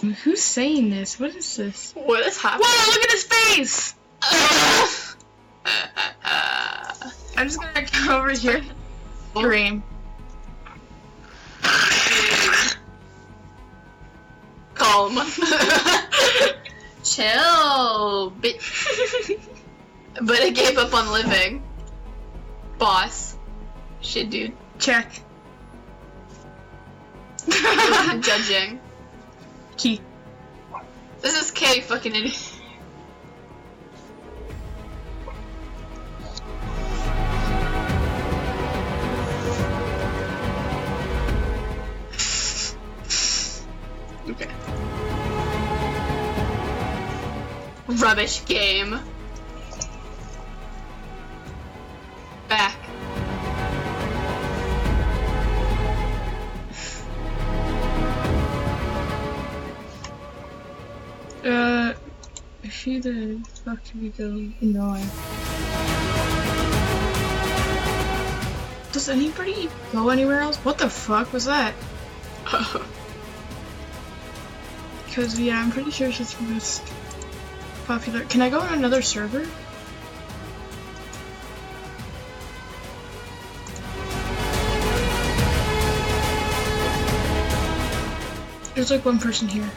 Who's saying this? What is this? What is happening? Whoa, look at his face! I'm just gonna come over here. Scream. Calm. Chill, bitch. But it gave up on living. Boss. Shit, dude. Check. Judging. Key. This is K, fucking idiot. Okay. Rubbish game. Back. Who the fuck did we go annoy? Does anybody go anywhere else? What the fuck was that? Because, yeah, I'm pretty sure she's the most popular. Can I go on another server? There's like one person here.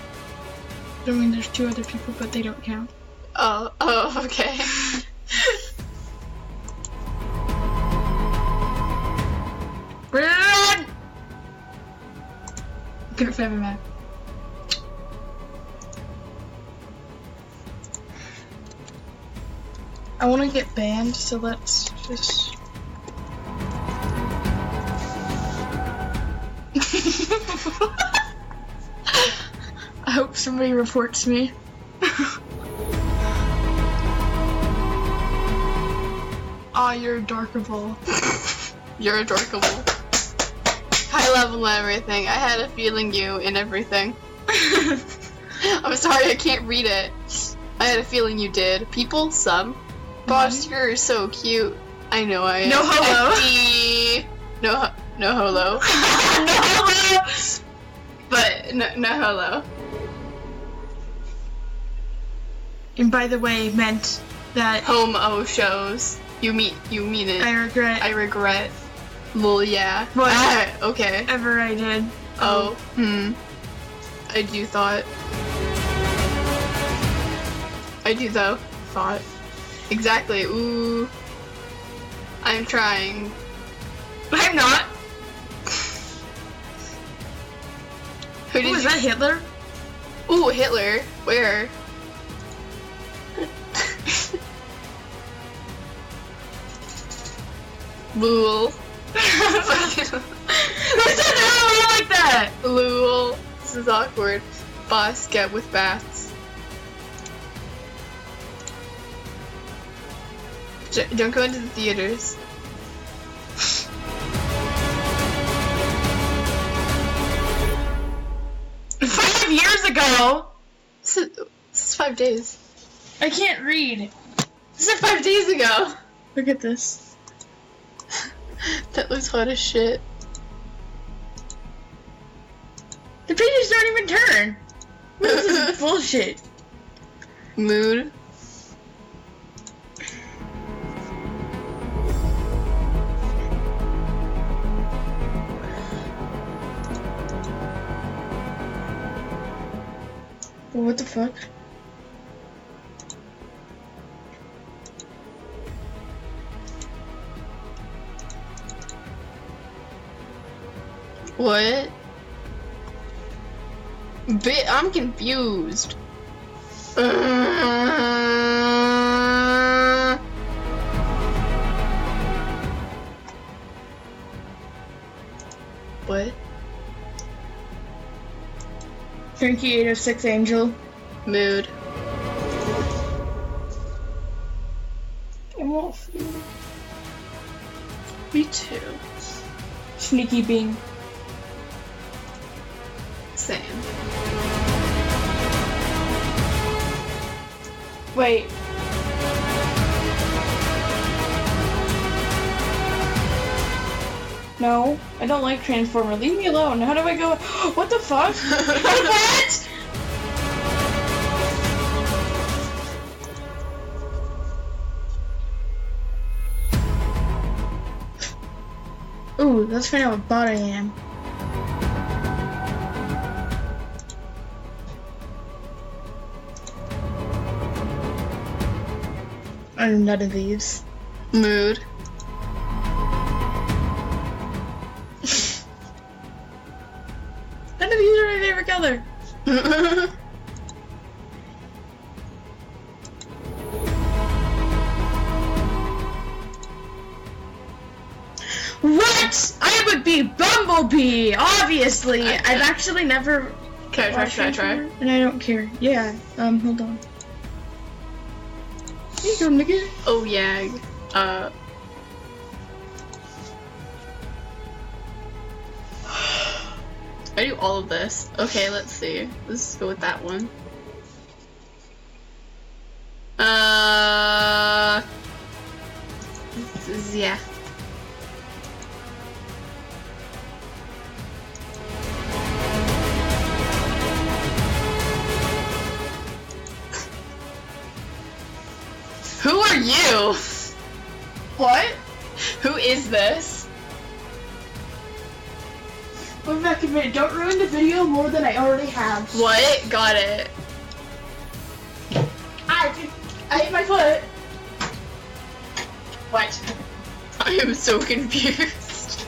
I mean, there's 2 other people, but they don't count. Oh, okay. Run! Couldn't find my map. I want to get banned, so let's just... I hope somebody reports me. Aw, you're adorkable. You're adorkable. High level and everything. I had a feeling you in everything. I'm sorry, I can't read it. I had a feeling you did. People, some. Boss, you're so cute. I know I am. No holo. No holo. No holo! But no holo. And by the way, meant that Homo shows. You mean it. I regret Lol, yeah. what okay. ever I did. Oh, I do thought. I do though. Thought. Exactly. Ooh. I'm trying. I'm not. Who did Ooh, is that Hitler? Ooh, Hitler. Where? Lul. Who said that like that? Lul. This is awkward. Boss, get with bats. Don't go into the theaters. Five years ago! This is 5 days. I can't read. This is 5 days ago. Look at this. That looks hot as shit. The pages don't even turn. This is bullshit. Mood. Well, what the fuck? What? I'm confused. What? Frankie 806 Angel. Mood. I want food. Me too. Sneaky Bean. Same. Wait. No, I don't like Transformer. Leave me alone. How do I go? What the fuck? What? Ooh, let's find out what bot I am. I'm none of these. Mood. None of these are my favorite color. What? I would be Bumblebee, obviously. I've actually never. Okay, try. And I don't care. Yeah. Hold on. Here you go, nigga. Oh yeah. I do all of this. Okay, let's see. Let's go with that one. Yeah. Who are you? What? Who is this? Wait back a minute. Don't ruin the video more than I already have. What? Got it. I hit my foot. What? I am so confused.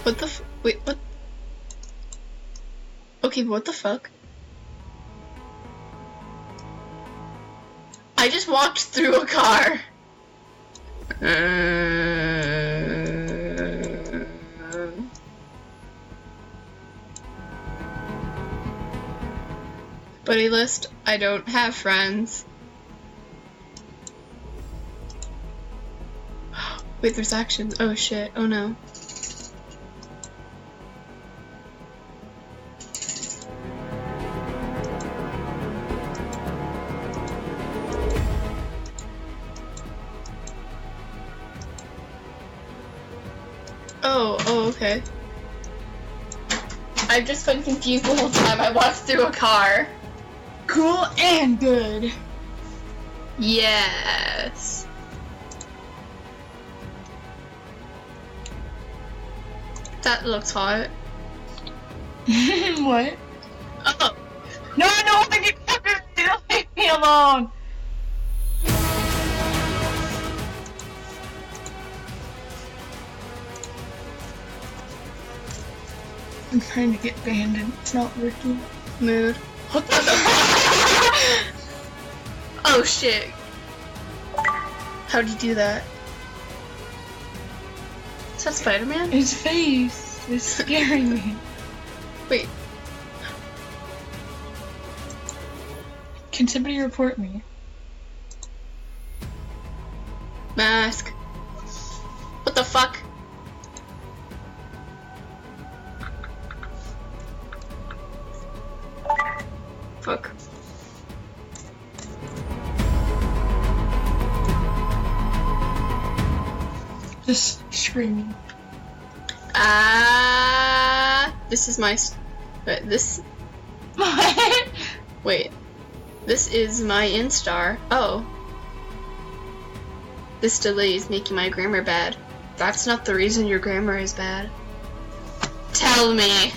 What the wait, what? Okay, what the fuck? I just walked through a car. Buddy list, I don't have friends. Wait, there's actions. Oh shit, oh no. Oh, okay. I've just been confused the whole time. I walked through a car. Cool and good. Yes. That looks hot. What? Oh. No, leave me alone. I'm trying to get banned and it's not working. Mood. What the Oh shit. How'd you do that? Is that Spider-Man? His face is scaring me. Wait. Can somebody report me? Mask. What the fuck? Fuck. Just screaming. This is my. This. What? Wait. This is my Instar. Oh. This delay is making my grammar bad. That's not the reason your grammar is bad. Tell me.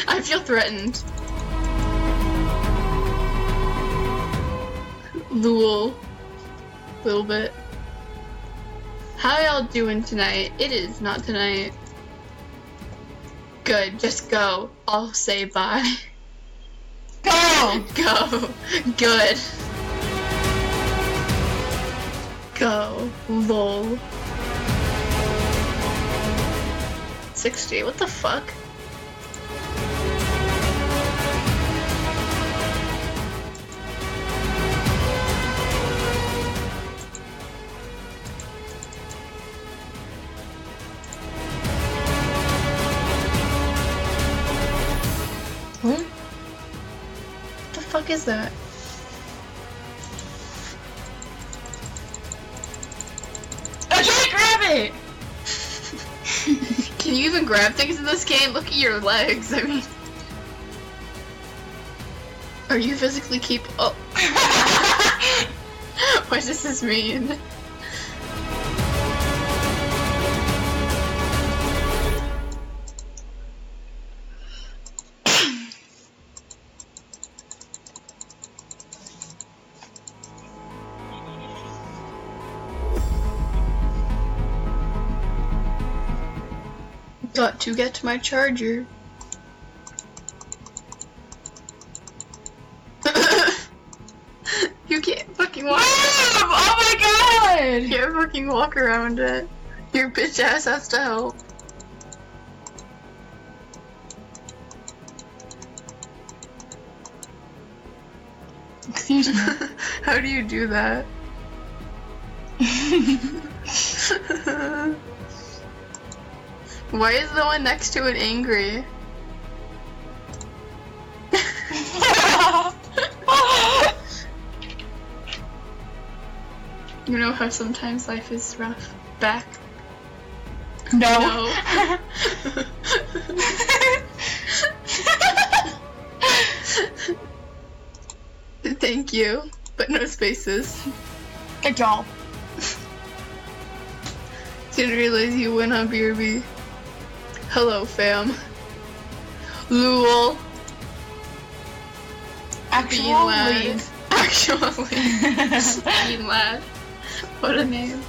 I feel threatened. Lul. Little bit. How y'all doing tonight? It is not tonight. Good, just go. I'll say bye. Go! Go. Good. Go. Lol. 60. What the fuck? What? What the fuck is that? Can you even grab things in this game? Look at your legs, I mean... Are you physically oh. What does this mean? Got to get to my charger. You can't fucking walk. Oh my god! You can't fucking walk around it. Your bitch ass has to help. Excuse me. How do you do that? Why is the one next to it angry? You know how sometimes life is rough? Back? No. Thank you, but no spaces. Good job. Didn't realize you went on BRB. Hello, fam. Lul. Bean lad. Actually. Bean lad. What a name.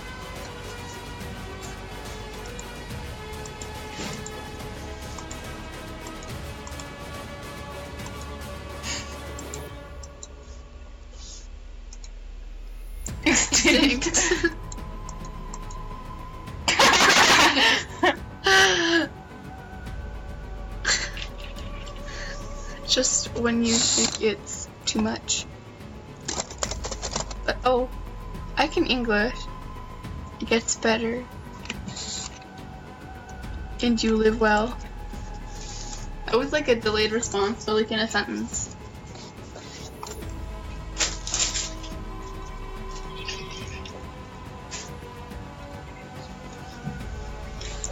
Extinct. Just when you think it's too much. But oh, I can English. It gets better. And you live well. That was like a delayed response, so like in a sentence.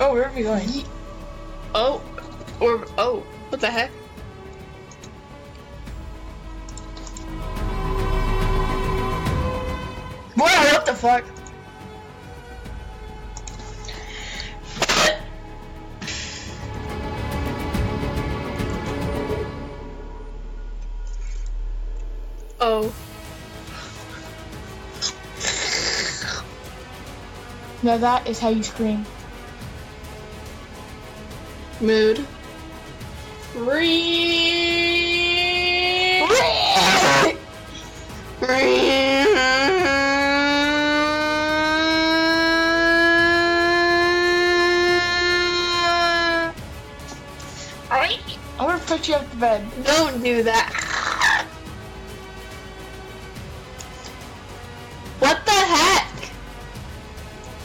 Oh, where are we going? Oh, what the heck? Boy, what the fuck? Oh. Now that is how you scream. Mood. I'm gonna put you up to bed. Don't do that. What the heck?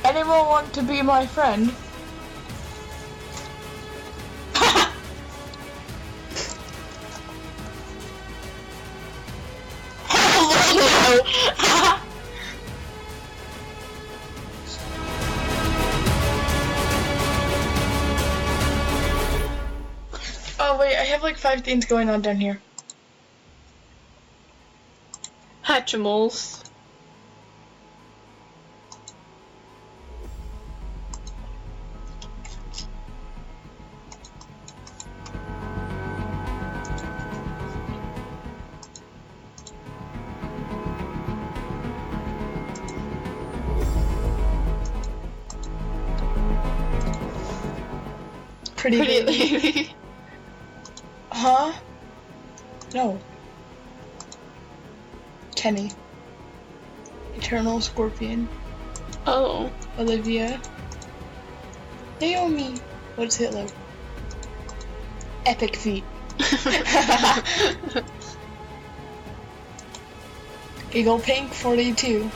Anyone want to be my friend? Oh wait, I have like 5 things going on down here. Hatchimals. Pretty lady. Huh? No. Kenny. Eternal Scorpion. Oh. Olivia. Naomi. What's Hitler? Epic feet. Eagle Pink 42.